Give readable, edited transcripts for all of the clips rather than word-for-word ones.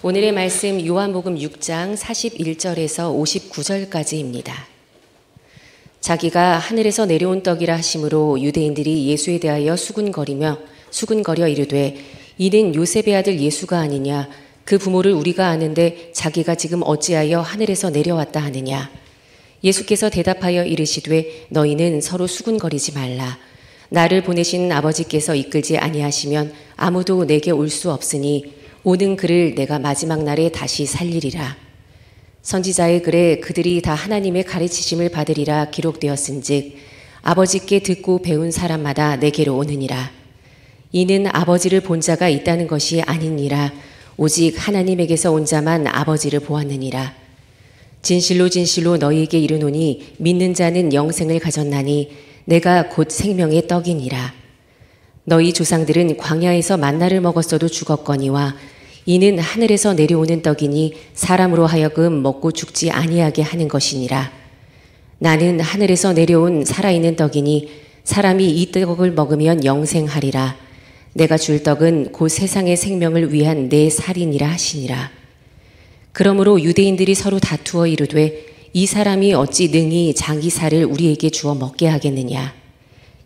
오늘의 말씀 요한복음 6장 41절에서 59절까지입니다. 자기가 하늘에서 내려온 떡이라 하심으로 유대인들이 예수에 대하여 수군거려 이르되 이는 요셉의 아들 예수가 아니냐, 그 부모를 우리가 아는데 자기가 지금 어찌하여 하늘에서 내려왔다 하느냐. 예수께서 대답하여 이르시되 너희는 서로 수군거리지 말라. 나를 보내신 아버지께서 이끌지 아니하시면 아무도 내게 올 수 없으니 오는 그를 내가 마지막 날에 다시 살리리라. 선지자의 글에 그들이 다 하나님의 가르치심을 받으리라 기록되었은즉 아버지께 듣고 배운 사람마다 내게로 오느니라. 이는 아버지를 본 자가 있다는 것이 아니니라. 오직 하나님에게서 온 자만 아버지를 보았느니라. 진실로 진실로 너희에게 이르노니 믿는 자는 영생을 가졌나니 내가 곧 생명의 떡이니라. 너희 조상들은 광야에서 만나를 먹었어도 죽었거니와 이는 하늘에서 내려오는 떡이니 사람으로 하여금 먹고 죽지 아니하게 하는 것이니라. 나는 하늘에서 내려온 살아있는 떡이니 사람이 이 떡을 먹으면 영생하리라. 내가 줄 떡은 곧 세상의 생명을 위한 내 살이니라 하시니라. 그러므로 유대인들이 서로 다투어 이르되 이 사람이 어찌 능히 자기 살을 우리에게 주어 먹게 하겠느냐.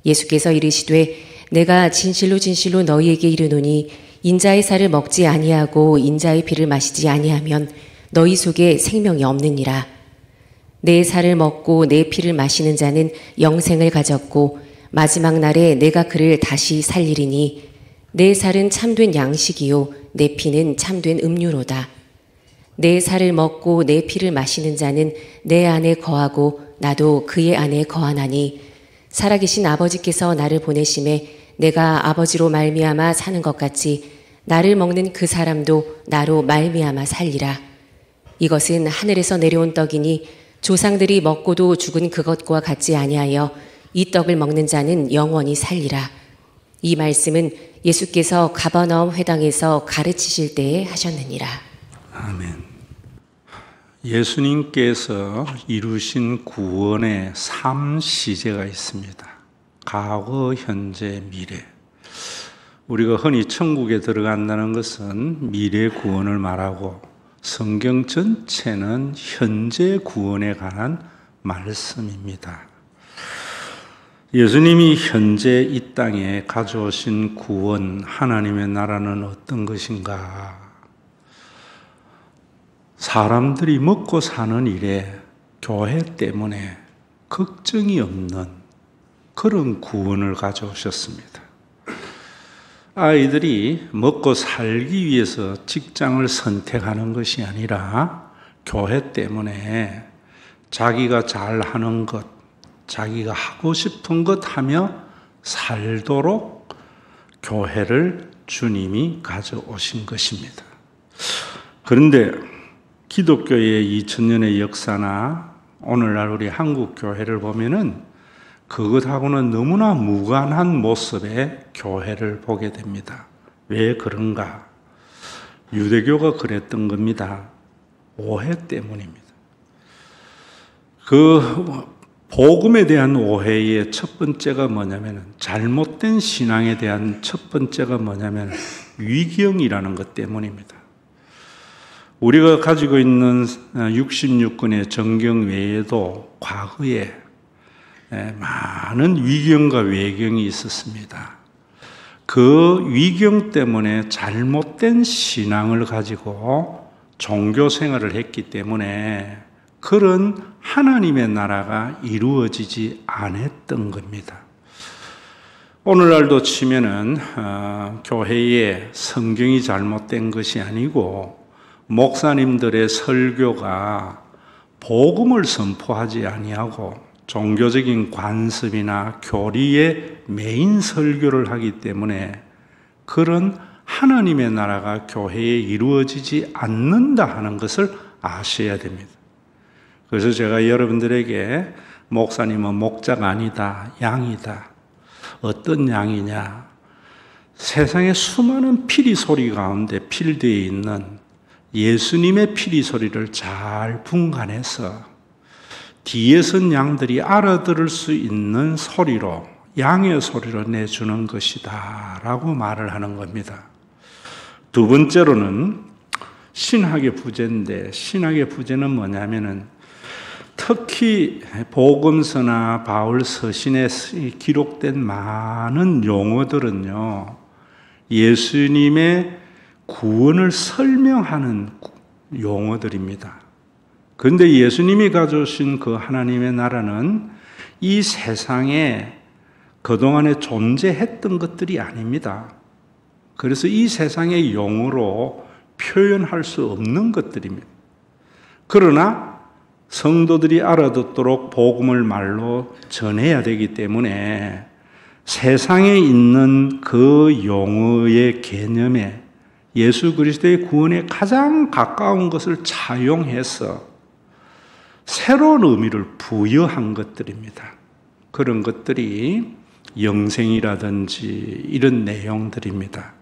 예수께서 이르시되 내가 진실로 진실로 너희에게 이르노니 인자의 살을 먹지 아니하고 인자의 피를 마시지 아니하면 너희 속에 생명이 없느니라. 내 살을 먹고 내 피를 마시는 자는 영생을 가졌고 마지막 날에 내가 그를 다시 살리리니 내 살은 참된 양식이요 내 피는 참된 음료로다. 내 살을 먹고 내 피를 마시는 자는 내 안에 거하고 나도 그의 안에 거하나니 살아계신 아버지께서 나를 보내심에 내가 아버지로 말미암아 사는 것 같이 나를 먹는 그 사람도 나로 말미암아 살리라. 이것은 하늘에서 내려온 떡이니 조상들이 먹고도 죽은 그것과 같지 아니하여 이 떡을 먹는 자는 영원히 살리라. 이 말씀은 예수께서 가버나움 회당에서 가르치실 때에 하셨느니라. 아멘. 예수님께서 이루신 구원의 3시제가 있습니다. 과거, 현재, 미래. 우리가 흔히 천국에 들어간다는 것은 미래 구원을 말하고 성경 전체는 현재 구원에 관한 말씀입니다. 예수님이 현재 이 땅에 가져오신 구원, 하나님의 나라는 어떤 것인가? 사람들이 먹고 사는 일에 교회 때문에 걱정이 없는 그런 구원을 가져오셨습니다. 아이들이 먹고 살기 위해서 직장을 선택하는 것이 아니라 교회 때문에 자기가 잘하는 것, 자기가 하고 싶은 것 하며 살도록 교회를 주님이 가져오신 것입니다. 그런데 기독교의 2000년의 역사나 오늘날 우리 한국 교회를 보면은 그것하고는 너무나 무관한 모습의 교회를 보게 됩니다. 왜 그런가? 유대교가 그랬던 겁니다. 오해 때문입니다. 그 복음에 대한 오해의 첫 번째가 뭐냐면, 잘못된 신앙에 대한 첫 번째가 뭐냐면 위경이라는 것 때문입니다. 우리가 가지고 있는 66권의 정경 외에도 과거에 많은 위경과 외경이 있었습니다. 그 위경 때문에 잘못된 신앙을 가지고 종교 생활을 했기 때문에 그런 하나님의 나라가 이루어지지 않았던 겁니다. 오늘날도 치면은 교회에 성경이 잘못된 것이 아니고 목사님들의 설교가 복음을 선포하지 아니하고 종교적인 관습이나 교리의 메인 설교를 하기 때문에 그런 하나님의 나라가 교회에 이루어지지 않는다 하는 것을 아셔야 됩니다. 그래서 제가 여러분들에게 목사님은 목자가 아니다, 양이다. 어떤 양이냐? 세상에 수많은 피리 소리 가운데 필드에 있는 예수님의 피리 소리를 잘 분간해서 뒤에 선 양들이 알아들을 수 있는 소리로, 양의 소리로 내주는 것이다 라고 말을 하는 겁니다. 두 번째로는 신학의 부재인데, 신학의 부재는 뭐냐면은 특히 복음서나 바울 서신에 기록된 많은 용어들은요, 예수님의 구원을 설명하는 용어들입니다. 그런데 예수님이 가져오신 그 하나님의 나라는 이 세상에 그동안에 존재했던 것들이 아닙니다. 그래서 이 세상의 용어로 표현할 수 없는 것들입니다. 그러나 성도들이 알아듣도록 복음을 말로 전해야 되기 때문에 세상에 있는 그 용어의 개념에 예수 그리스도의 구원에 가장 가까운 것을 차용해서 새로운 의미를 부여한 것들입니다. 그런 것들이 영생이라든지 이런 내용들입니다.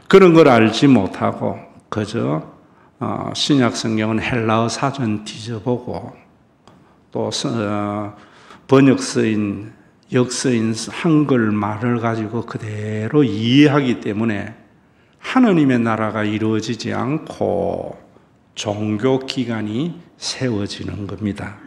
그런 걸 알지 못하고 그저 신약 성경은 헬라어 사전 뒤져보고 또 번역서인 역서인 한글 말을 가지고 그대로 이해하기 때문에 하나님의 나라가 이루어지지 않고 종교 기관이 세워지는 겁니다.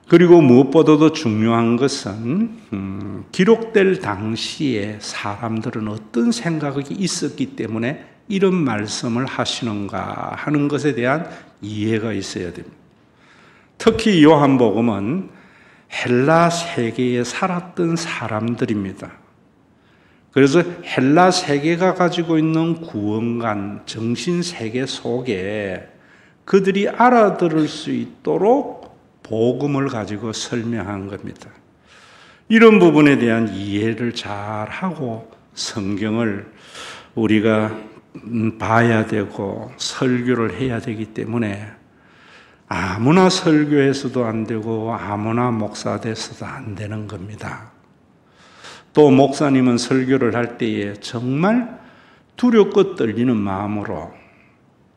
그리고 무엇보다도 중요한 것은 기록될 당시에 사람들은 어떤 생각이 있었기 때문에 이런 말씀을 하시는가 하는 것에 대한 이해가 있어야 됩니다. 특히 요한복음은 헬라 세계에 살았던 사람들입니다. 그래서 헬라 세계가 가지고 있는 구원관, 정신세계 속에 그들이 알아들을 수 있도록 복음을 가지고 설명한 겁니다. 이런 부분에 대한 이해를 잘하고 성경을 우리가 봐야 되고 설교를 해야 되기 때문에 아무나 설교해서도 안 되고 아무나 목사 돼서도 안 되는 겁니다. 또 목사님은 설교를 할 때에 정말 두렵고 떨리는 마음으로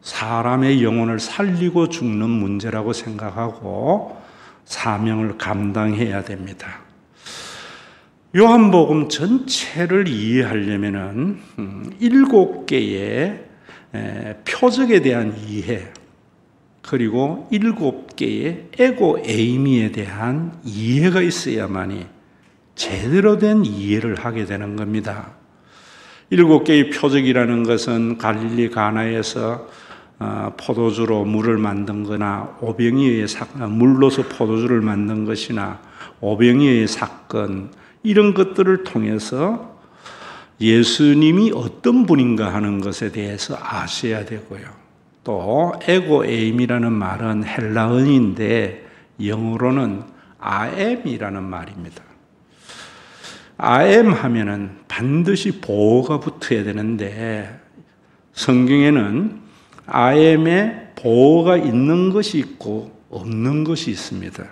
사람의 영혼을 살리고 죽는 문제라고 생각하고 사명을 감당해야 됩니다. 요한복음 전체를 이해하려면은 7개의 표적에 대한 이해, 그리고 7개의 에고 에이미에 대한 이해가 있어야만이 제대로 된 이해를 하게 되는 겁니다. 7개의 표적이라는 것은 갈릴리 가나에서 포도주로 물을 만든 거나 오병이어의 사건, 물로서 포도주를 만든 것이나 오병이어의 사건, 이런 것들을 통해서 예수님이 어떤 분인가 하는 것에 대해서 아셔야 되고요. 또 에고 에임이라는 말은 헬라어인데 영어로는 아엠이라는 말입니다. 아엠 하면은 반드시 보호가 붙어야 되는데 성경에는 아엠에 보호가 있는 것이 있고 없는 것이 있습니다.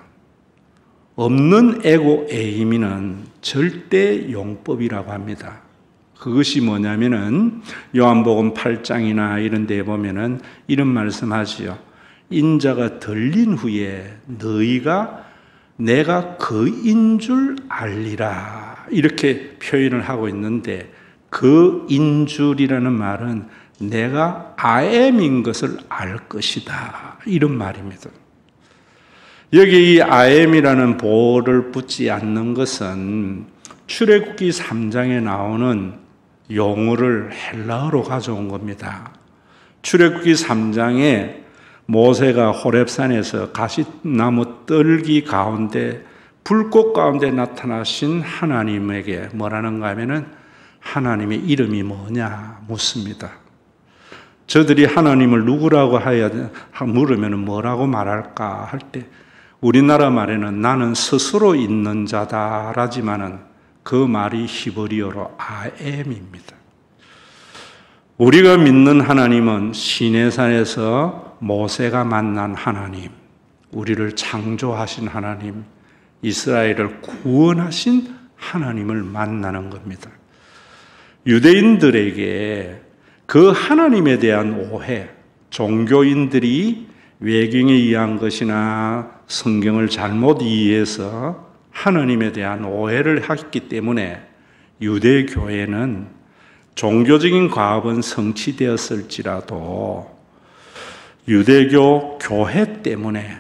없는 에고 에이미는 절대 용법이라고 합니다. 그것이 뭐냐면은 요한복음 8장이나 이런 데 보면은 이런 말씀하지요. 인자가 들린 후에 너희가 내가 그인 줄 알리라, 이렇게 표현을 하고 있는데, 그인 줄이라는 말은 내가 아엠인 것을 알 것이다, 이런 말입니다. 여기 이 아엠이라는 보호를 붙지 않는 것은 출애굽기 3장에 나오는 용어를 헬라어로 가져온 겁니다. 출애굽기 3장에 모세가 호렙산에서 가시나무 뜰기 가운데 불꽃 가운데 나타나신 하나님에게 뭐라는가 하면은 하나님의 이름이 뭐냐 묻습니다. 저들이 하나님을 누구라고 물으면 뭐라고 말할까 할 때 우리나라 말에는 나는 스스로 있는 자다라지만은 그 말이 히브리어로 아엠입니다. 우리가 믿는 하나님은 시내산에서 모세가 만난 하나님, 우리를 창조하신 하나님, 이스라엘을 구원하신 하나님을 만나는 겁니다. 유대인들에게 그 하나님에 대한 오해, 종교인들이 외경에 의한 것이나 성경을 잘못 이해해서 하나님에 대한 오해를 했기 때문에 유대교회는 종교적인 과업은 성취되었을지라도 유대교 교회 때문에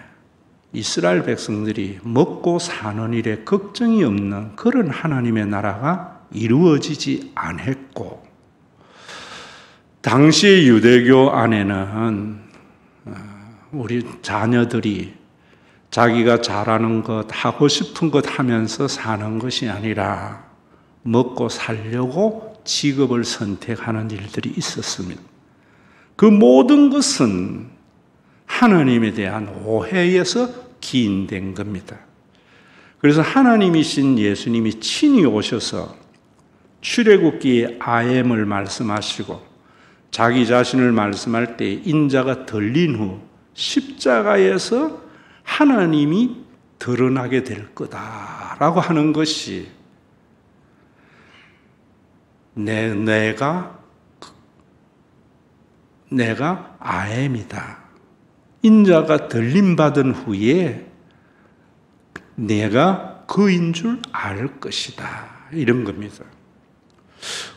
이스라엘 백성들이 먹고 사는 일에 걱정이 없는 그런 하나님의 나라가 이루어지지 않았고, 당시 유대교 안에는 우리 자녀들이 자기가 잘하는 것, 하고 싶은 것 하면서 사는 것이 아니라 먹고 살려고 직업을 선택하는 일들이 있었습니다. 그 모든 것은 하나님에 대한 오해에서 기인된 겁니다. 그래서 하나님이신 예수님이 친히 오셔서 출애굽기의 아엠을 말씀하시고 자기 자신을 말씀할 때 인자가 들린 후 십자가에서 하나님이 드러나게 될 거다라고 하는 것이 내가 아엠이다. 인자가 들림받은 후에 내가 그인 줄 알 것이다. 이런 겁니다.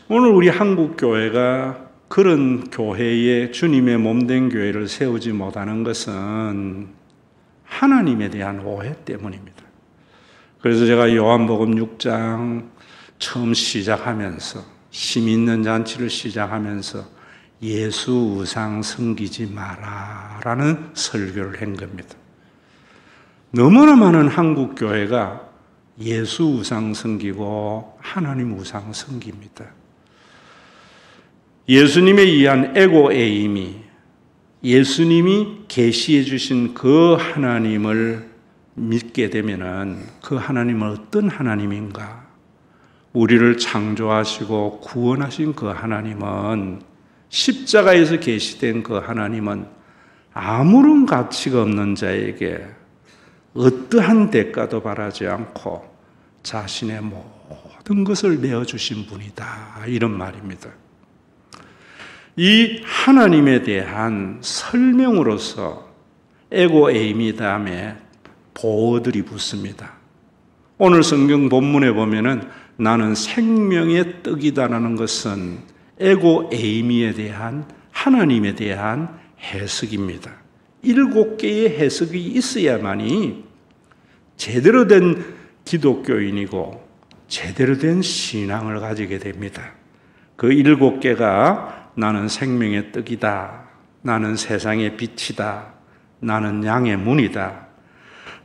오늘 우리 한국교회가 그런 교회에 주님의 몸된 교회를 세우지 못하는 것은 하나님에 대한 오해 때문입니다. 그래서 제가 요한복음 6장 처음 시작하면서 힘 있는 잔치를 시작하면서 예수 우상 섬기지 마라라는 설교를 한 겁니다. 너무나 많은 한국 교회가 예수 우상 섬기고 하나님 우상 섬깁니다. 예수님에 의한 에고에임이 예수님이 계시해 주신 그 하나님을 믿게 되면은 그 하나님은 어떤 하나님인가? 우리를 창조하시고 구원하신 그 하나님은 십자가에서 계시된 그 하나님은 아무런 가치가 없는 자에게 어떠한 대가도 바라지 않고 자신의 모든 것을 내어주신 분이다. 이런 말입니다. 이 하나님에 대한 설명으로서 에고에이미 다음에 보어들이 붙습니다. 오늘 성경 본문에 보면은 나는 생명의 떡이다라는 것은 에고에이미에 대한 하나님에 대한 해석입니다. 7개의 해석이 있어야만이 제대로 된 기독교인이고 제대로 된 신앙을 가지게 됩니다. 그 7개가 나는 생명의 떡이다. 나는 세상의 빛이다. 나는 양의 문이다.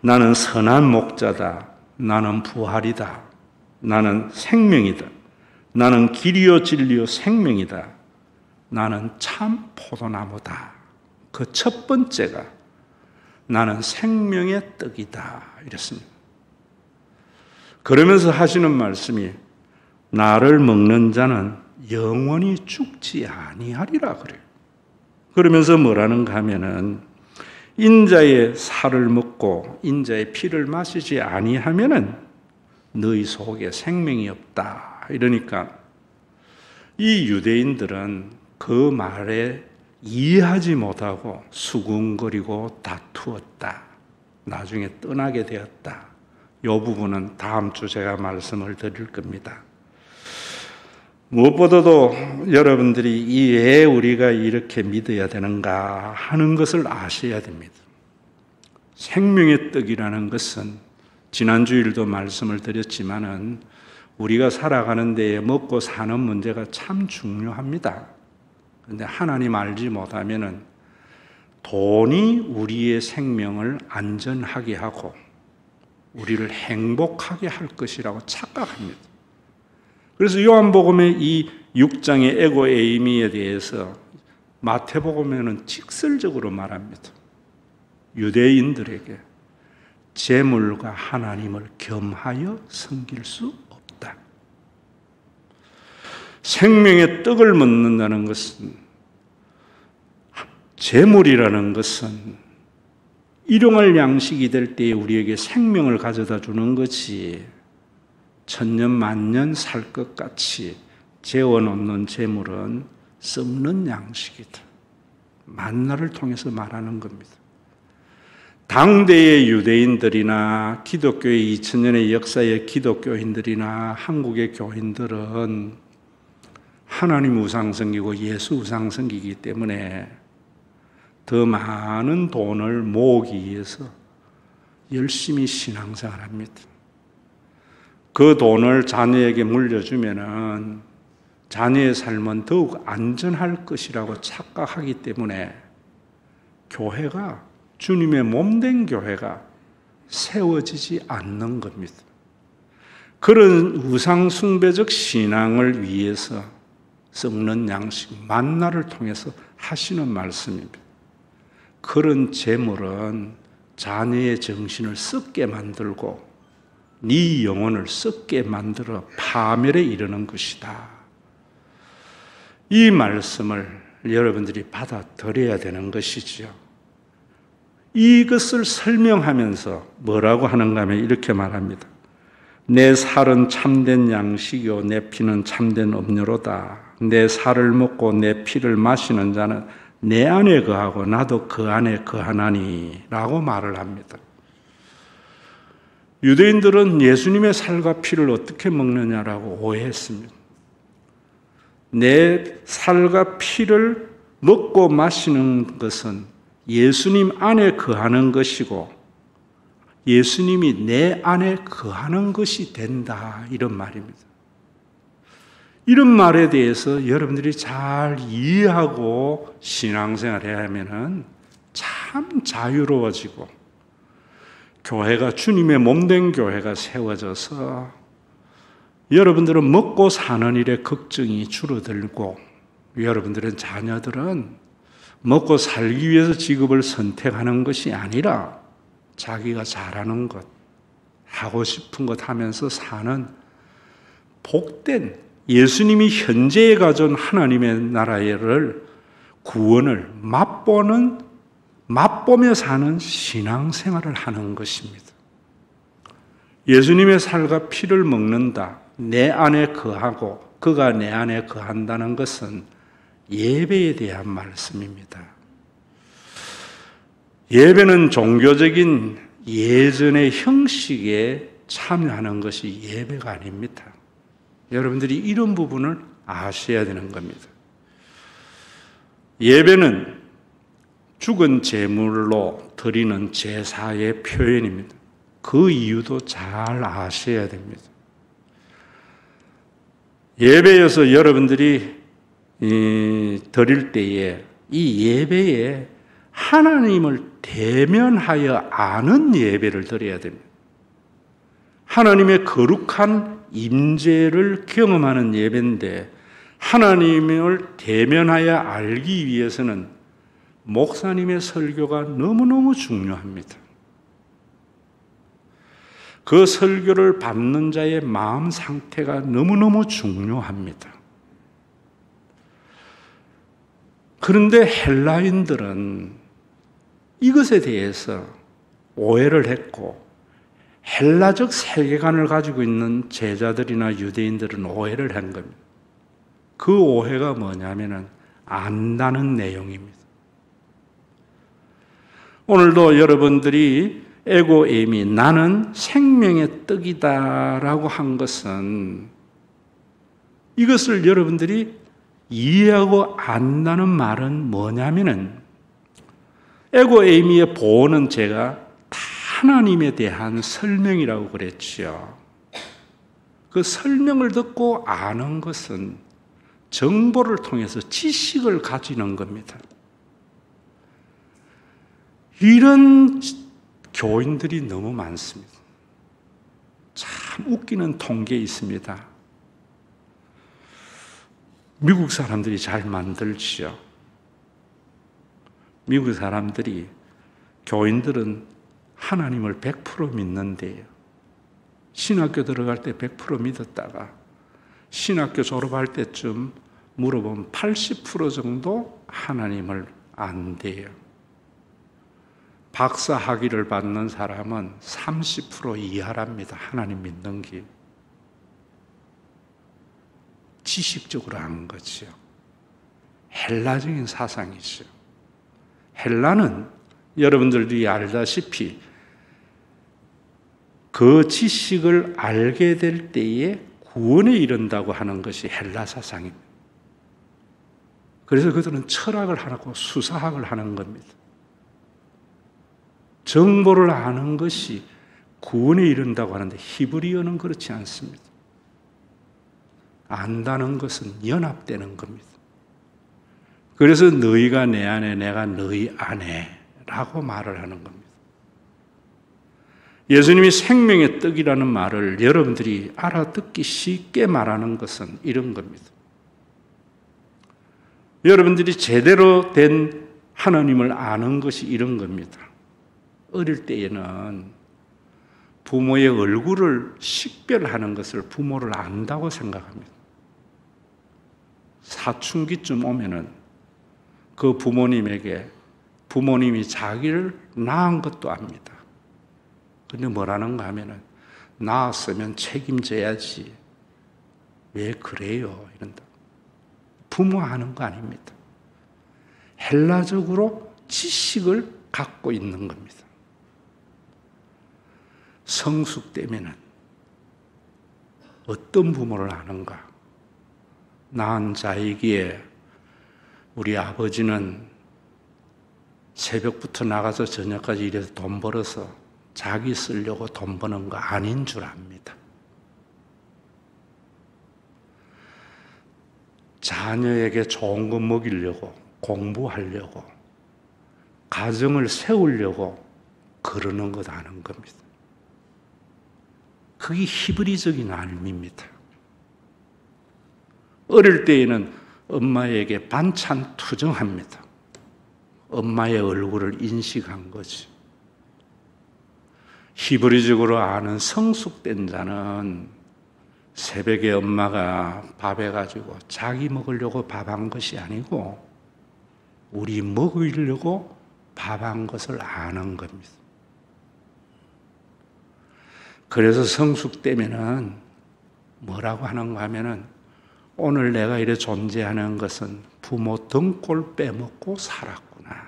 나는 선한 목자다. 나는 부활이다. 나는 생명이다. 나는 길이요 진리요 생명이다. 나는 참 포도나무다. 그 첫 번째가 나는 생명의 떡이다. 이랬습니다. 그러면서 하시는 말씀이 나를 먹는 자는 영원히 죽지 아니하리라 그래요. 그러면서 뭐라는가 하면은 인자의 살을 먹고 인자의 피를 마시지 아니하면은 너희 속에 생명이 없다. 이러니까 이 유대인들은 그 말에 이해하지 못하고 수군거리고 다투었다. 나중에 떠나게 되었다. 이 부분은 다음 주 제가 말씀을 드릴 겁니다. 무엇보다도 여러분들이 왜 우리가 이렇게 믿어야 되는가 하는 것을 아셔야 됩니다. 생명의 떡이라는 것은 지난주일도 말씀을 드렸지만은 우리가 살아가는 데에 먹고 사는 문제가 참 중요합니다. 그런데 하나님 알지 못하면은 돈이 우리의 생명을 안전하게 하고 우리를 행복하게 할 것이라고 착각합니다. 그래서 요한복음의 이 6장의 에고에이미에 대해서 마태복음에는 직설적으로 말합니다. 유대인들에게 재물과 하나님을 겸하여 섬길 수 없다. 생명의 떡을 먹는다는 것은 재물이라는 것은 일용할 양식이 될 때에 우리에게 생명을 가져다 주는 것이 천년 만년 살 것 같이 재워놓는 재물은 썩는 양식이다. 만나를 통해서 말하는 겁니다. 당대의 유대인들이나 기독교의 2000년의 역사의 기독교인들이나 한국의 교인들은 하나님 우상숭배고 예수 우상숭배이기 때문에 더 많은 돈을 모으기 위해서 열심히 신앙생활합니다. 그 돈을 자녀에게 물려주면은 자녀의 삶은 더욱 안전할 것이라고 착각하기 때문에 교회가, 주님의 몸된 교회가 세워지지 않는 겁니다. 그런 우상숭배적 신앙을 위해서 썩는 양식, 만나를 통해서 하시는 말씀입니다. 그런 재물은 자녀의 정신을 썩게 만들고 네 영혼을 썩게 만들어 파멸에 이르는 것이다. 이 말씀을 여러분들이 받아들여야 되는 것이지요. 이것을 설명하면서 뭐라고 하는가 하면 이렇게 말합니다. 내 살은 참된 양식이요 내 피는 참된 음료로다. 내 살을 먹고 내 피를 마시는 자는 내 안에 거하고 나도 그 안에 거하나니 라고 말을 합니다. 유대인들은 예수님의 살과 피를 어떻게 먹느냐라고 오해했습니다. 내 살과 피를 먹고 마시는 것은 예수님 안에 거하는 것이고 예수님이 내 안에 거하는 것이 된다, 이런 말입니다. 이런 말에 대해서 여러분들이 잘 이해하고 신앙생활을 하면은 참 자유로워지고 교회가, 주님의 몸된 교회가 세워져서 여러분들은 먹고 사는 일에 걱정이 줄어들고 여러분들의 자녀들은 먹고 살기 위해서 직업을 선택하는 것이 아니라 자기가 잘하는 것, 하고 싶은 것 하면서 사는 복된, 예수님이 현재에 가져온 하나님의 나라를, 구원을 맛보며 사는 신앙생활을 하는 것입니다. 예수님의 살과 피를 먹는다, 내 안에 거하고 그가 내 안에 거한다는 것은 예배에 대한 말씀입니다. 예배는 종교적인 예전의 형식에 참여하는 것이 예배가 아닙니다. 여러분들이 이런 부분을 아셔야 되는 겁니다. 예배는 죽은 제물로 드리는 제사의 표현입니다. 그 이유도 잘 아셔야 됩니다. 예배에서 여러분들이 드릴 때에 이 예배에 하나님을 대면하여 아는 예배를 드려야 됩니다. 하나님의 거룩한 임재를 경험하는 예배인데 하나님을 대면하여 알기 위해서는 목사님의 설교가 너무너무 중요합니다. 그 설교를 받는 자의 마음 상태가 너무너무 중요합니다. 그런데 헬라인들은 이것에 대해서 오해를 했고 헬라적 세계관을 가지고 있는 제자들이나 유대인들은 오해를 한 겁니다. 그 오해가 뭐냐면은 안다는 내용입니다. 오늘도 여러분들이 에고에임이 나는 생명의 떡이다라고 한 것은 이것을 여러분들이 이해하고 안다는 말은 뭐냐면은 에고에이미의 보호는 제가 하나님에 대한 설명이라고 그랬지요. 그 설명을 듣고 아는 것은 정보를 통해서 지식을 가지는 겁니다. 이런 교인들이 너무 많습니다. 참 웃기는 통계 있습니다. 미국 사람들이 잘 만들지요. 미국 사람들이, 교인들은 하나님을 100% 믿는데요. 신학교 들어갈 때 100% 믿었다가 신학교 졸업할 때쯤 물어보면 80% 정도 하나님을 안대요. 박사 학위를 받는 사람은 30% 이하랍니다. 하나님 믿는 게. 지식적으로 하는 거죠. 헬라적인 사상이죠. 헬라는 여러분들이 알다시피 그 지식을 알게 될 때에 구원에 이른다고 하는 것이 헬라 사상입니다. 그래서 그들은 철학을 하고 수사학을 하는 겁니다. 정보를 아는 것이 구원에 이른다고 하는데 히브리어는 그렇지 않습니다. 안다는 것은 연합되는 겁니다. 그래서 너희가 내 안에 내가 너희 안에 라고 말을 하는 겁니다. 예수님이 생명의 떡이라는 말을 여러분들이 알아듣기 쉽게 말하는 것은 이런 겁니다. 여러분들이 제대로 된 하나님을 아는 것이 이런 겁니다. 어릴 때에는 부모의 얼굴을 식별하는 것을 부모를 안다고 생각합니다. 사춘기쯤 오면은 그 부모님에게 부모님이 자기를 낳은 것도 압니다. 근데 뭐라는가 하면은 낳았으면 책임져야지. 왜 그래요? 이런다. 부모 아는 거 아닙니다. 헬라적으로 지식을 갖고 있는 겁니다. 성숙되면은 어떤 부모를 아는가? 낳은 자이기에 우리 아버지는 새벽부터 나가서 저녁까지 일해서 돈 벌어서 자기 쓰려고 돈 버는 거 아닌 줄 압니다. 자녀에게 좋은 거 먹이려고, 공부하려고, 가정을 세우려고 그러는 것 아는 겁니다. 그게 히브리적인 알미입니다. 어릴 때에는 엄마에게 반찬 투정합니다. 엄마의 얼굴을 인식한 거지. 히브리적으로 아는 성숙된 자는 새벽에 엄마가 밥 해가지고 자기 먹으려고 밥한 것이 아니고 우리 먹으려고 밥한 것을 아는 겁니다. 그래서 성숙되면은 뭐라고 하는가 하면은 오늘 내가 이래 존재하는 것은 부모 등골 빼먹고 살았구나.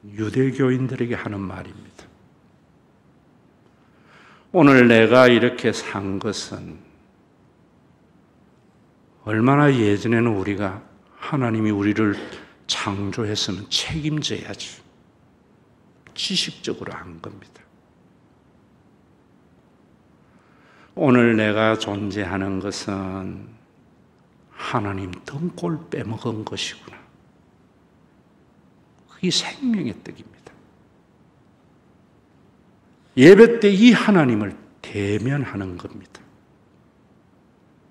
유대교인들에게 하는 말입니다. 오늘 내가 이렇게 산 것은 얼마나 예전에는 우리가 하나님이 우리를 창조했으면 책임져야지. 지식적으로 한 겁니다. 오늘 내가 존재하는 것은 하나님 등골 빼먹은 것이구나. 그게 생명의 떡입니다. 예배 때 이 하나님을 대면하는 겁니다.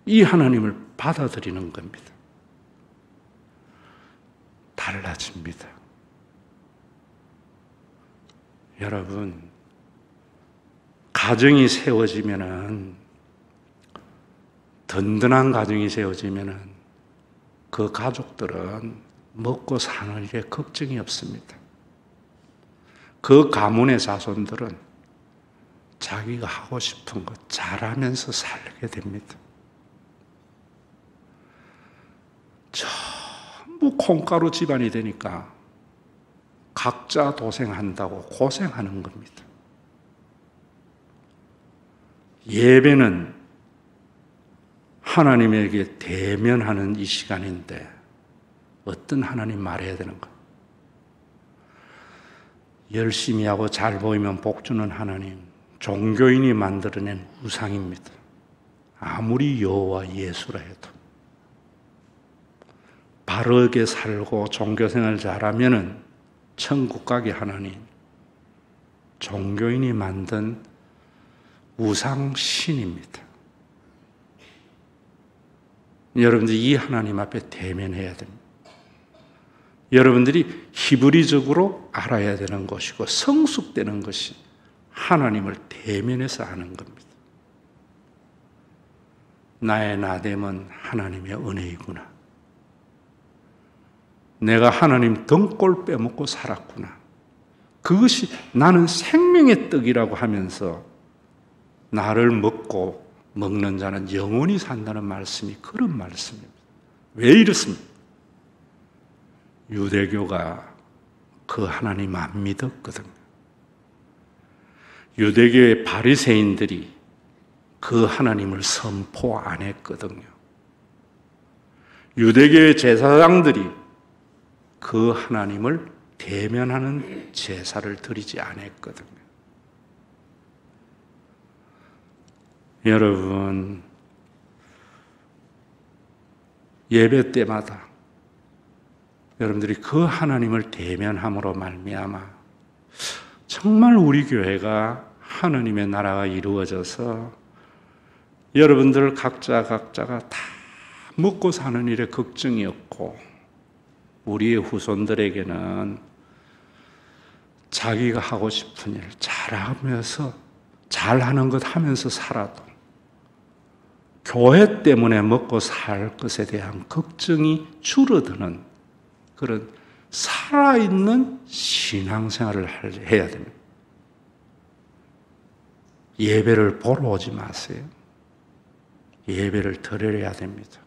이 하나님을 받아들이는 겁니다. 달라집니다. 여러분, 가정이 세워지면은, 든든한 가정이 세워지면은 그 가족들은 먹고 사는 일에 걱정이 없습니다. 그 가문의 자손들은 자기가 하고 싶은 것 잘하면서 살게 됩니다. 전부 콩가루 집안이 되니까 각자 도생한다고 고생하는 겁니다. 예배는 하나님에게 대면하는 이 시간인데 어떤 하나님 말해야 되는가? 열심히 하고 잘 보이면 복 주는 하나님, 종교인이 만들어낸 우상입니다. 아무리 여호와 예수라 해도 바르게 살고 종교생활 잘하면은 천국 가게 하나님, 종교인이 만든 우상신입니다. 여러분들 이 하나님 앞에 대면해야 됩니다. 여러분들이 히브리적으로 알아야 되는 것이고 성숙되는 것이 하나님을 대면해서 아는 겁니다. 나의 나됨은 하나님의 은혜이구나. 내가 하나님 등골 빼먹고 살았구나. 그것이 나는 생명의 떡이라고 하면서 나를 먹고 먹는 자는 영원히 산다는 말씀이 그런 말씀입니다. 왜 이렇습니까? 유대교가 그 하나님 안 믿었거든요. 유대교의 바리새인들이 그 하나님을 선포 안 했거든요. 유대교의 제사장들이 그 하나님을 대면하는 제사를 드리지 않았거든요. 여러분, 예배 때마다 여러분들이 그 하나님을 대면함으로 말미암아 정말 우리 교회가 하나님의 나라가 이루어져서 여러분들 각자가 다 먹고 사는 일에 걱정이 없고 우리의 후손들에게는 자기가 하고 싶은 일 잘하면서 잘하는 것 하면서 살아도 교회 때문에 먹고 살 것에 대한 걱정이 줄어드는 그런 살아있는 신앙생활을 해야 됩니다. 예배를 보러 오지 마세요. 예배를 드려야 됩니다.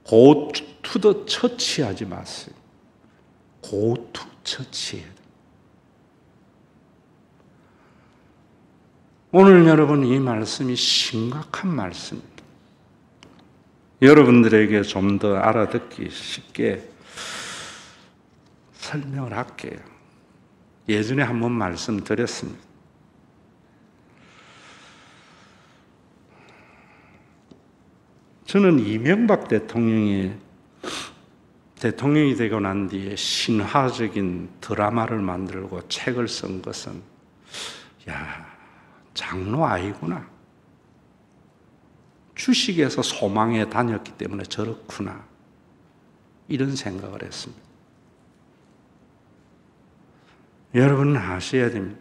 Go to the church 하지 마세요. Go to church 해야 됩니다. 오늘 여러분 이 말씀이 심각한 말씀입니다. 여러분들에게 좀 더 알아듣기 쉽게 설명을 할게요. 예전에 한번 말씀드렸습니다. 저는 이명박 대통령이 되고 난 뒤에 신화적인 드라마를 만들고 책을 쓴 것은 장로 아이구나. 주식에서 소망에 다녔기 때문에 저렇구나. 이런 생각을 했습니다. 여러분은 아셔야 됩니다.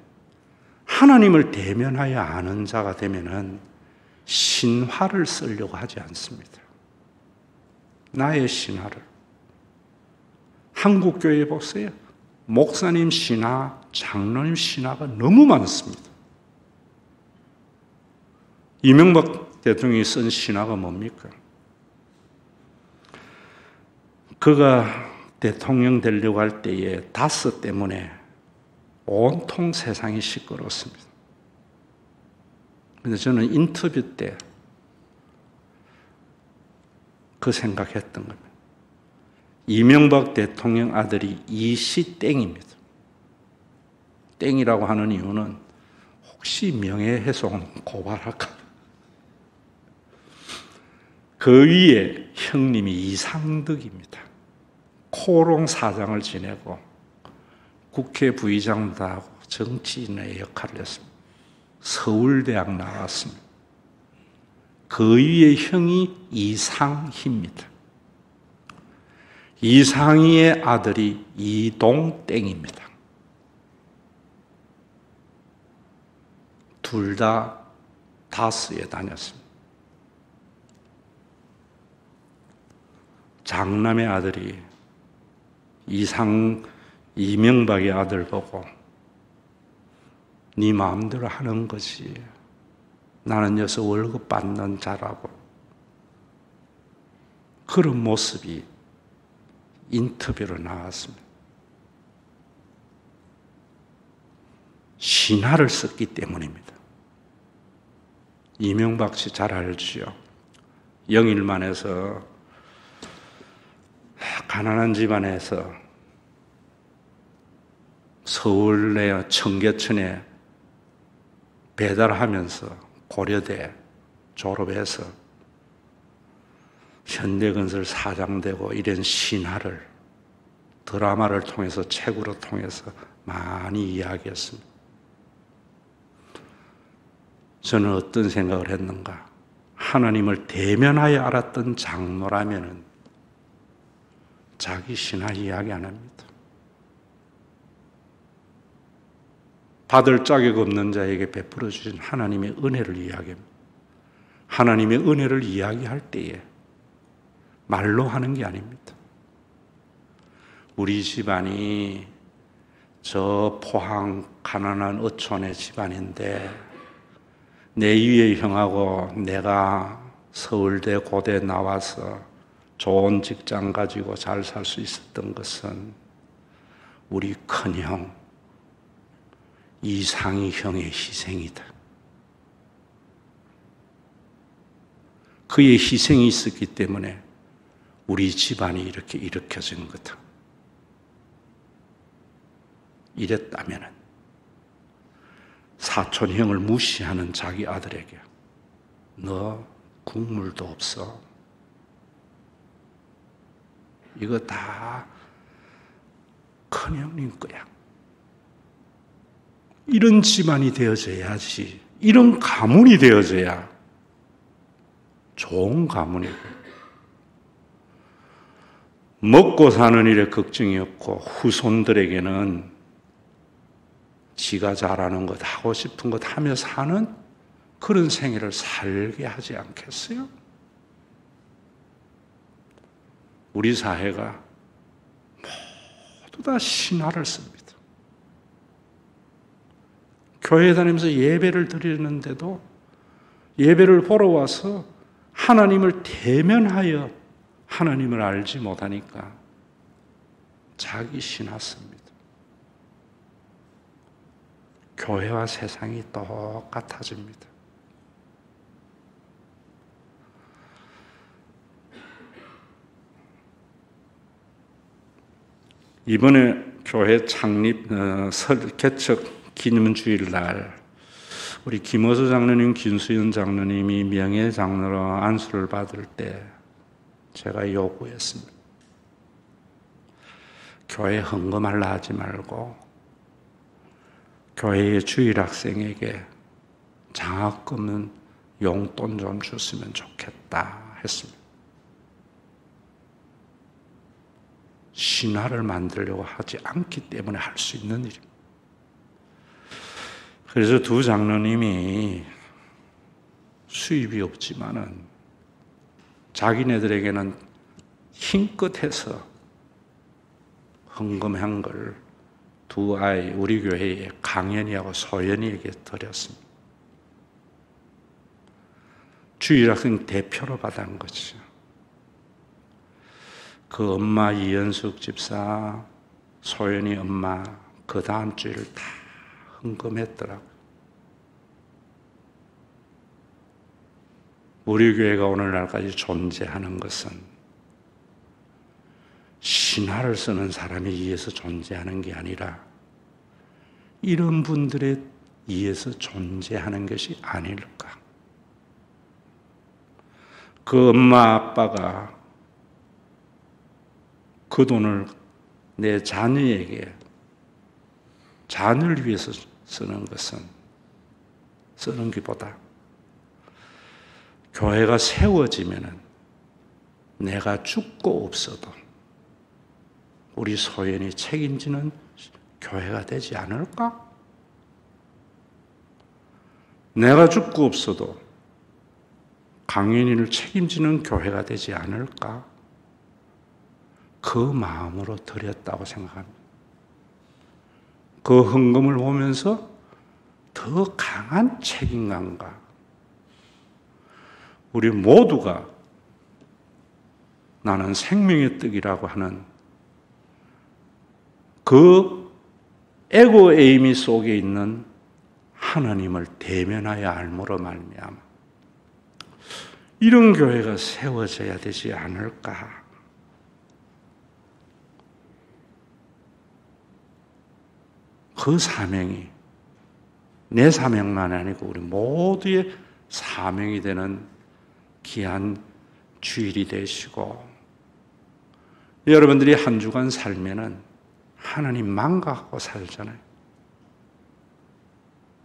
하나님을 대면하여 아는 자가 되면은 신화를 쓰려고 하지 않습니다. 나의 신화를. 한국교회에 보세요. 목사님 신화, 장로님 신화가 너무 많습니다. 이명박 대통령이 쓴 신화가 뭡니까? 그가 대통령 되려고 할 때에 다스 때문에 온통 세상이 시끄러웠습니다. 근데 저는 인터뷰 때 그 생각했던 겁니다. 이명박 대통령 아들이 이시땡입니다. 땡이라고 하는 이유는 혹시 명예훼손 고발할까? 그 위에 형님이 이상득입니다. 코롱 사장을 지내고 국회 부의장도 하고 정치인의 역할을 했습니다. 서울대학 나왔습니다. 그 위에 형이 이상희입니다. 이상희의 아들이 이동땡입니다. 둘 다 다스에 다녔습니다. 장남의 아들이 이명박의 아들 보고 네 마음대로 하는 거지. 나는 여기서 월급 받는 자라고. 그런 모습이 인터뷰로 나왔습니다. 신화를 썼기 때문입니다. 이명박 씨 잘 알지요. 영일만에서 가난한 집안에서 서울 내 청계천에 배달하면서 고려대 졸업해서 현대건설 사장 되고 이런 신화를 드라마를 통해서 책으로 통해서 많이 이야기했습니다. 저는 어떤 생각을 했는가? 하나님을 대면하여 알았던 장로라면은 자기 신화 이야기 안 합니다. 받을 자격 없는 자에게 베풀어 주신 하나님의 은혜를 이야기합니다. 하나님의 은혜를 이야기할 때에 말로 하는 게 아닙니다. 우리 집안이 저 포항 가난한 어촌의 집안인데 내 위의 형하고 내가 서울대 고대 나와서 좋은 직장 가지고 잘 살 수 있었던 것은 우리 큰형 이상희 형의 희생이다. 그의 희생이 있었기 때문에 우리 집안이 이렇게 일으켜진 거다. 이랬다면 사촌 형을 무시하는 자기 아들에게 너 국물도 없어. 이거 다 큰형님 거야. 이런 집안이 되어져야지. 이런 가문이 되어져야 좋은 가문이고 먹고 사는 일에 걱정이 없고 후손들에게는 지가 잘하는 것, 하고 싶은 것 하며 사는 그런 생애를 살게 하지 않겠어요? 우리 사회가 모두 다 신화를 씁니다. 교회에 다니면서 예배를 드리는데도 예배를 보러 와서 하나님을 대면하여 하나님을 알지 못하니까 자기 신화 씁니다. 교회와 세상이 똑같아집니다. 이번에 교회 창립 개척 기념주일날 우리 김어수 장로님, 김수연 장로님이 명예 장로로 안수를 받을 때 제가 요구했습니다. 교회 헌금하려 하지 말고 교회의 주일 학생에게 장학금은 용돈 좀 줬으면 좋겠다 했습니다. 신화를 만들려고 하지 않기 때문에 할 수 있는 일입니다. 그래서 두 장로님이 수입이 없지만은 자기네들에게는 힘껏 해서 헌금한 걸 두 아이 우리 교회에 강연이하고 소연이에게 드렸습니다. 주일학생 대표로 받은 거죠. 그 엄마 이연숙 집사, 소연이 엄마 그 다음 주일을 다 헌금했더라고요. 우리 교회가 오늘날까지 존재하는 것은 신화를 쓰는 사람에 의해서 존재하는 게 아니라 이런 분들에 의해서 존재하는 것이 아닐까. 그 엄마 아빠가 그 돈을 내 자녀에게 자녀를 위해서 쓰는 것은 쓰는 것보다 교회가 세워지면은 내가 죽고 없어도 우리 소연이 책임지는 교회가 되지 않을까? 내가 죽고 없어도 강연인을 책임지는 교회가 되지 않을까? 그 마음으로 드렸다고 생각합니다. 그 헌금을 보면서 더 강한 책임감과 우리 모두가 나는 생명의 떡이라고 하는 그 에고 에이미 속에 있는 하나님을 대면하여 알므로 말미암아 이런 교회가 세워져야 되지 않을까. 그 사명이 내 사명만 아니고 우리 모두의 사명이 되는 귀한 주일이 되시고 여러분들이 한 주간 살면은 하나님 망각하고 살잖아요.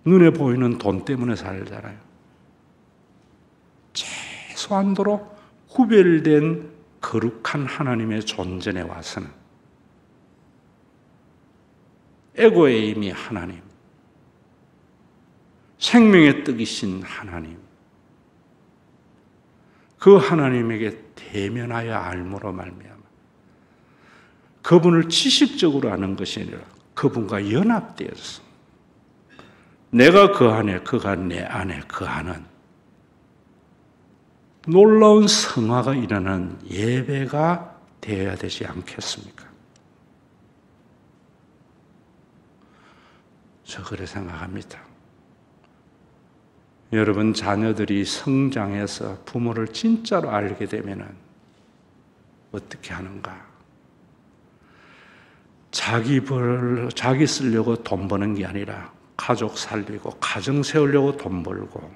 눈에 보이는 돈 때문에 살잖아요. 최소한도로 구별된 거룩한 하나님의 존전에 와서는 에고의 힘이 하나님, 생명의 떡이신 하나님, 그 하나님에게 대면하여 알므로 말미암아 그분을 지식적으로 아는 것이 아니라 그분과 연합되어서 내가 그 안에 그가 내 안에 그하는 놀라운 성화가 일어나는 예배가 되어야 되지 않겠습니까? 저 그래 생각합니다. 여러분 자녀들이 성장해서 부모를 진짜로 알게 되면은 어떻게 하는가? 자기 쓰려고 돈 버는 게 아니라 가족 살리고 가정 세우려고 돈 벌고,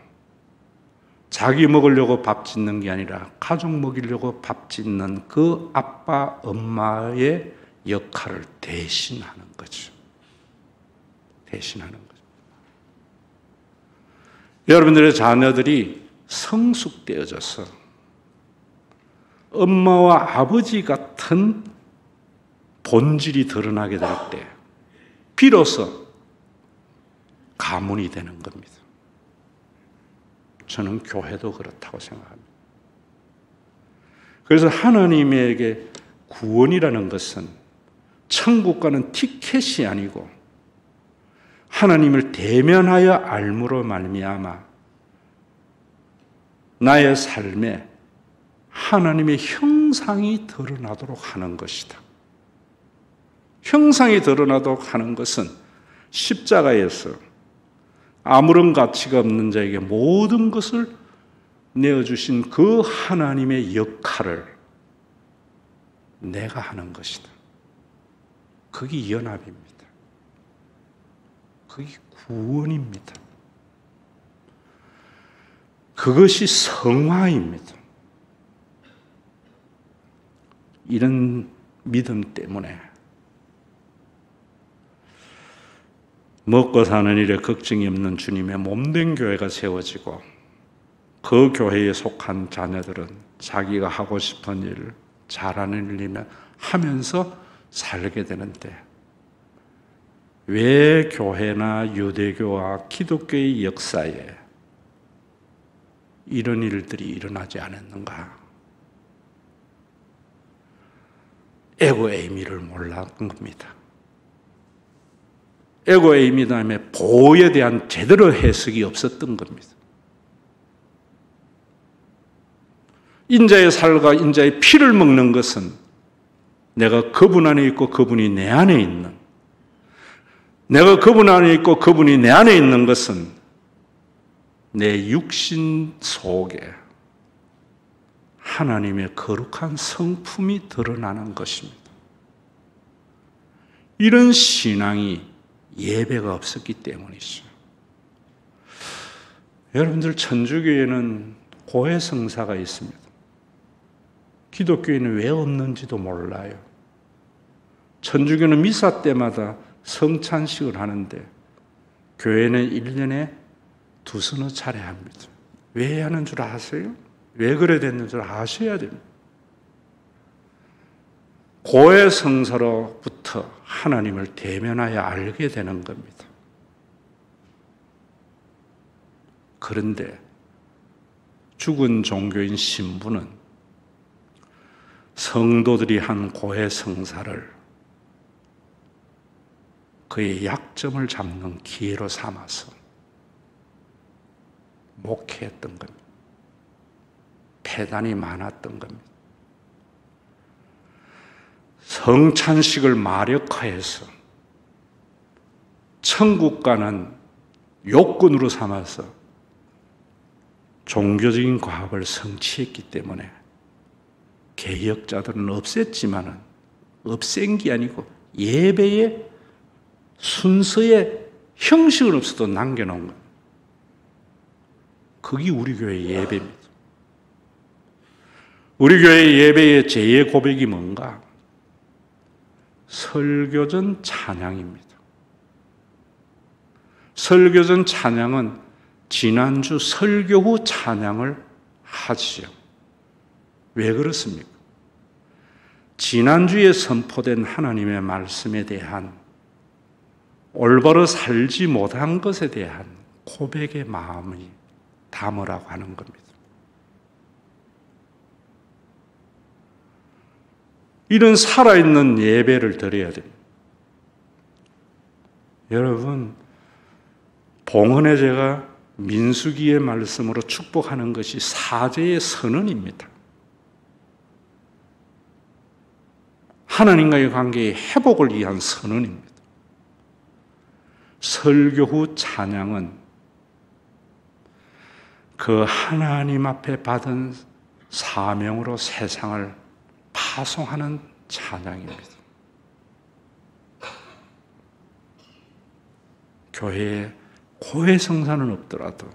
자기 먹으려고 밥 짓는 게 아니라 가족 먹이려고 밥 짓는 그 아빠, 엄마의 역할을 대신하는 거죠. 대신하는 거죠. 여러분들의 자녀들이 성숙되어져서 엄마와 아버지 같은 본질이 드러나게 될 때 비로소 가문이 되는 겁니다. 저는 교회도 그렇다고 생각합니다. 그래서 하나님에게 구원이라는 것은 천국과는 티켓이 아니고 하나님을 대면하여 알므로 말미암아 나의 삶에 하나님의 형상이 드러나도록 하는 것이다. 형상이 드러나도록 하는 것은 십자가에서 아무런 가치가 없는 자에게 모든 것을 내어주신 그 하나님의 역할을 내가 하는 것이다. 그게 연합입니다. 그게 구원입니다. 그것이 성화입니다. 이런 믿음 때문에 먹고 사는 일에 걱정이 없는 주님의 몸된 교회가 세워지고, 그 교회에 속한 자녀들은 자기가 하고 싶은 일을 잘하는 일이면 하면서 살게 되는데, 왜 교회나 유대교와 기독교의 역사에 이런 일들이 일어나지 않았는가? 에고의 의미를 몰랐던 겁니다. 에고의 의미 다음에 보호에 대한 제대로 해석이 없었던 겁니다. 인자의 살과 인자의 피를 먹는 것은 내가 그분 안에 있고 그분이 내 안에 있는, 내가 그분 안에 있고 그분이 내 안에 있는 것은 내 육신 속에 하나님의 거룩한 성품이 드러나는 것입니다. 이런 신앙이 예배가 없었기 때문이죠. 여러분들, 천주교에는 고해성사가 있습니다. 기독교에는 왜 없는지도 몰라요. 천주교는 미사 때마다 성찬식을 하는데 교회는 1년에 두서너 차례 합니다. 왜 하는 줄 아세요? 왜 그래 됐는 줄 아셔야 됩니다. 고해성사로부터 하나님을 대면하여 알게 되는 겁니다. 그런데 죽은 종교인 신부는 성도들이 한 고해성사를 그의 약점을 잡는 기회로 삼아서 목회했던 겁니다. 폐단이 많았던 겁니다. 성찬식을 마력화해서 천국과는 요건으로 삼아서 종교적인 과업을 성취했기 때문에 개혁자들은 없앴지만은, 없앤 게 아니고 예배의 순서의 형식은 없어도 남겨놓은 거예요. 그게 우리 교회의 예배입니다. 우리 교회의 예배의 제2의 고백이 뭔가? 설교전 찬양입니다. 설교전 찬양은 지난주 설교 후 찬양을 하지요. 왜 그렇습니까? 지난주에 선포된 하나님의 말씀에 대한 올바로 살지 못한 것에 대한 고백의 마음이 담으라고 하는 겁니다. 이런 살아있는 예배를 드려야 됩니다. 여러분, 봉헌의 제가 민수기의 말씀으로 축복하는 것이 사제의 선언입니다. 하나님과의 관계의 회복을 위한 선언입니다. 설교 후 찬양은 그 하나님 앞에 받은 사명으로 세상을 파송하는 찬양입니다. 교회에 고해성사는 없더라도,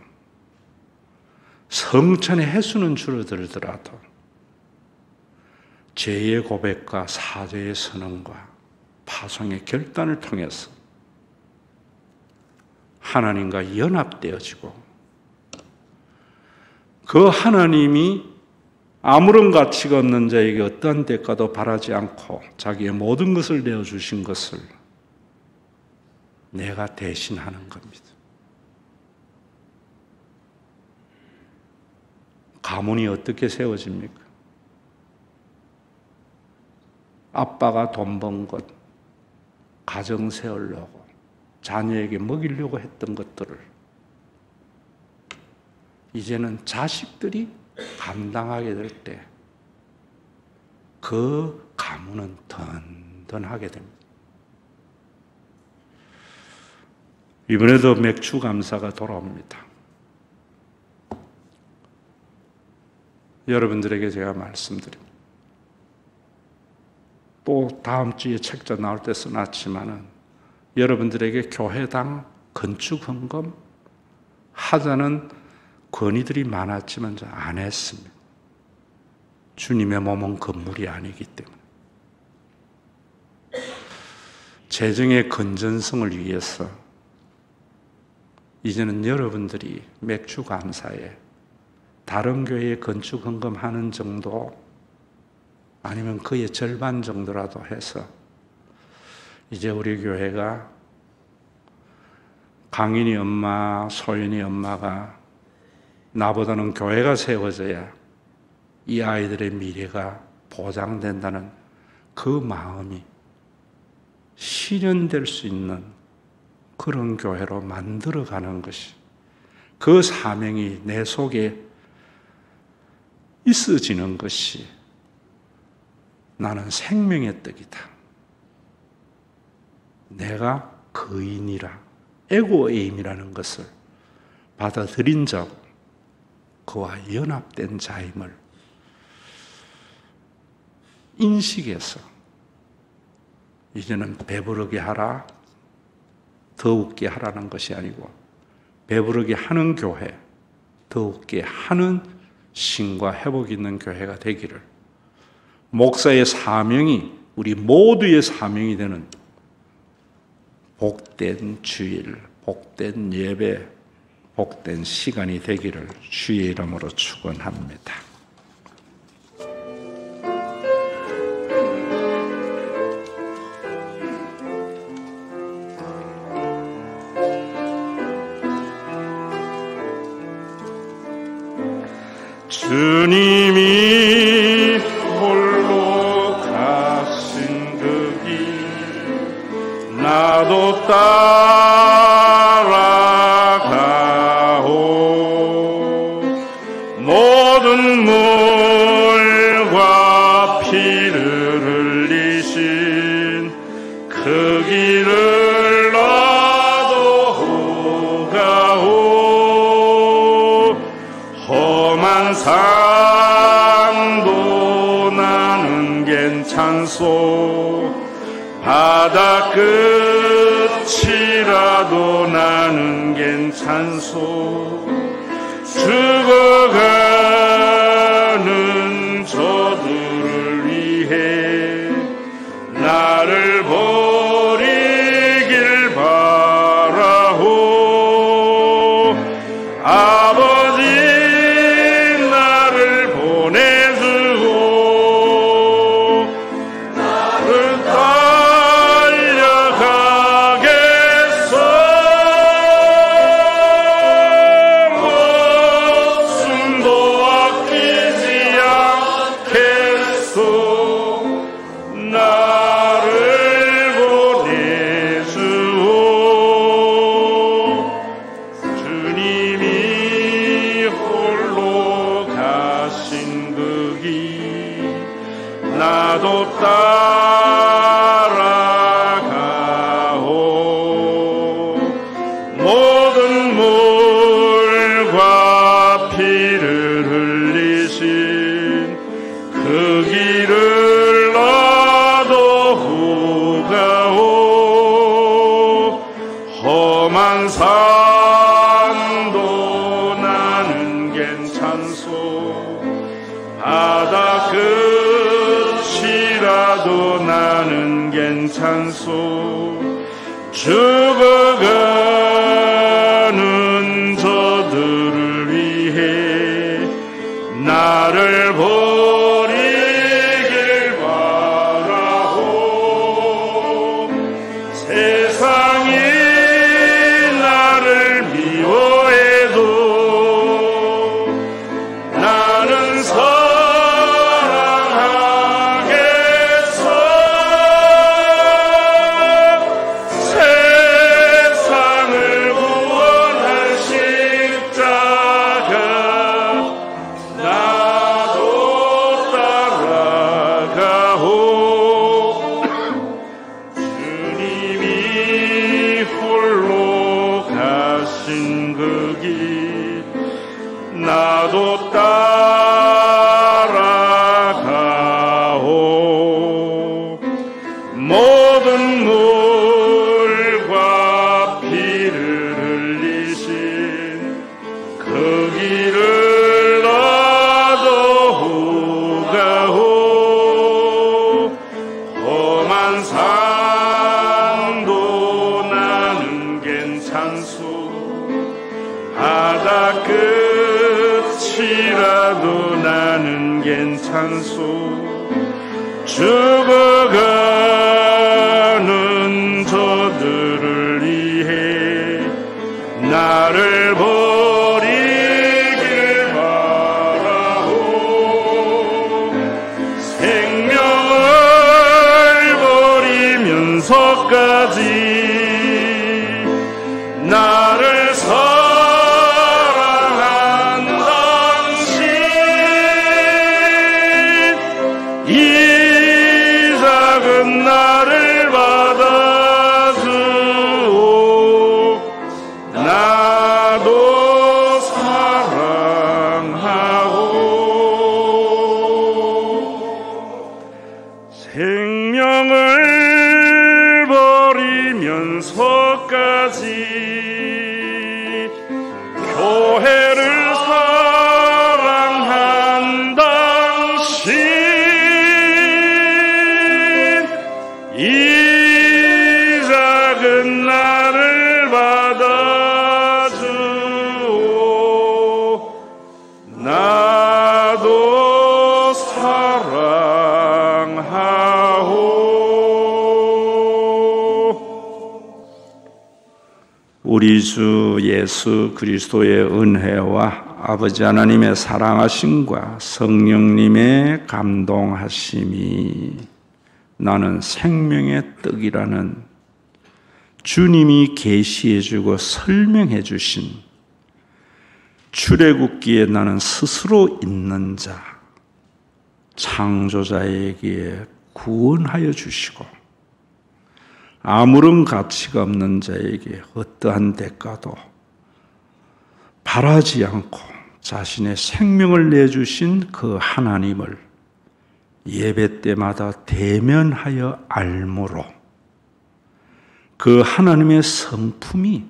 성찬의 횟수는 줄어들더라도 죄의 고백과 사죄의 선언과 파송의 결단을 통해서 하나님과 연합되어지고, 그 하나님이 아무런 가치가 없는 자에게 어떠한 대가도 바라지 않고 자기의 모든 것을 내어주신 것을 내가 대신하는 겁니다. 가문이 어떻게 세워집니까? 아빠가 돈 번 것, 가정 세우려고, 자녀에게 먹이려고 했던 것들을 이제는 자식들이 감당하게 될 때 그 가문은 든든하게 됩니다. 이번에도 맥주 감사가 돌아옵니다. 여러분들에게 제가 말씀드립니다. 또 다음 주에 책자 나올 때 써놨지만은 여러분들에게 교회당 건축 헌금 하자는 건의들이 많았지만 안 했습니다. 주님의 몸은 건물이 아니기 때문에. 재정의 건전성을 위해서 이제는 여러분들이 맥주 감사에 다른 교회에 건축 헌금하는 정도, 아니면 그의 절반 정도라도 해서 이제 우리 교회가 강인이 엄마, 소연이 엄마가 나보다는 교회가 세워져야 이 아이들의 미래가 보장된다는 그 마음이 실현될 수 있는 그런 교회로 만들어가는 것이, 그 사명이 내 속에 있어지는 것이 나는 생명의 떡이다. 내가 거인이라, 에고에임이라는 것을 받아들인 자고 그와 연합된 자임을 인식해서 이제는 배부르게 하라, 더욱게 하라는 것이 아니고 배부르게 하는 교회, 더욱게 하는 신과 회복 있는 교회가 되기를, 목사의 사명이 우리 모두의 사명이 되는 복된 주일, 복된 예배, 복된 시간이 되기를 주의 이름으로 축원합니다. 주님이 홀로 가신 그 길 나도 따라가오. 모든 물과 피를 흘리신 그 길을 나도 가오. 험한 산도 나는 괜찮소. 바다 끝이라도 나는 괜찮소. 죽어가는 저들을 위해 나를 버리길 바라오. 아버지 나를 보내주고 나를 달려가겠소. 목숨도 아끼지 않겠소. 나를 험한 산도 나는 괜찮소. 바다 끝이라도 나는 괜찮소. 죽어가는 저들을 위해 나를 버리길 바라오. 세상이 나를 미워해도 나는 사랑하겠어. 세상을 구원할 십자가 나도 따라가오. 주님이 홀로 가신 그 길 나도 따라가오. 모든 물과 피를 흘리신 그 길을 나도 가오. 험한 산도 나는 괜찮소. 바다 끝이라도 나는 괜찮소. 죽어가는 저들을 위해 나를 버리길 바라오. 생명을 버리면서까지 나를 사랑한 당신, 이 작은 나를 받아주오. 나도 사랑하오. 생명을 버리면서까지 교회를 사랑한 당신, 이 작은 나를 받아주오. 나도 사랑하오. 우리 주 예수 그리스도의 은혜와 아버지 하나님의 사랑하심과 성령님의 감동하심이 나는 생명의 떡이라는 주님이 계시해주고 설명해주신 출애굽기에 나는 스스로 있는 자, 창조자에게 구원하여 주시고 아무런 가치가 없는 자에게 어떠한 대가도 바라지 않고 자신의 생명을 내주신 그 하나님을 예배 때마다 대면하여 알므로 그 하나님의 성품이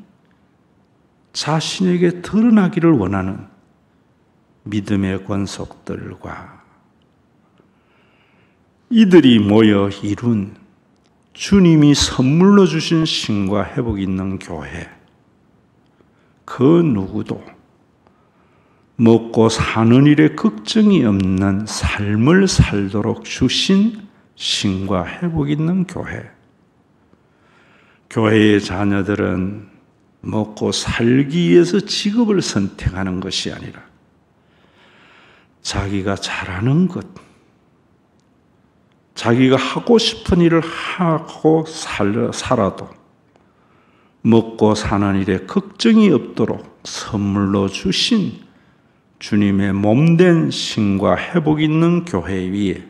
자신에게 드러나기를 원하는 믿음의 권속들과 이들이 모여 이룬 주님이 선물로 주신 신과 회복 있는 교회, 그 누구도 먹고 사는 일에 걱정이 없는 삶을 살도록 주신 신과 회복 있는 교회. 교회의 자녀들은 먹고 살기 위해서 직업을 선택하는 것이 아니라 자기가 잘하는 것, 자기가 하고 싶은 일을 하고 살아도 먹고 사는 일에 걱정이 없도록 선물로 주신 주님의 몸된 신과 회복 있는 교회 위에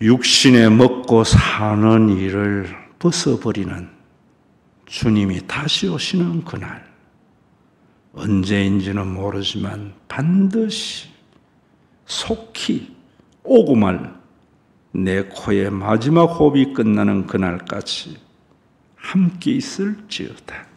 육신에 먹고 사는 일을 벗어버리는 주님이 다시 오시는 그날, 언제인지는 모르지만 반드시 속히 오고 말 내 코의 마지막 호흡이 끝나는 그날까지 함께 있을지어다.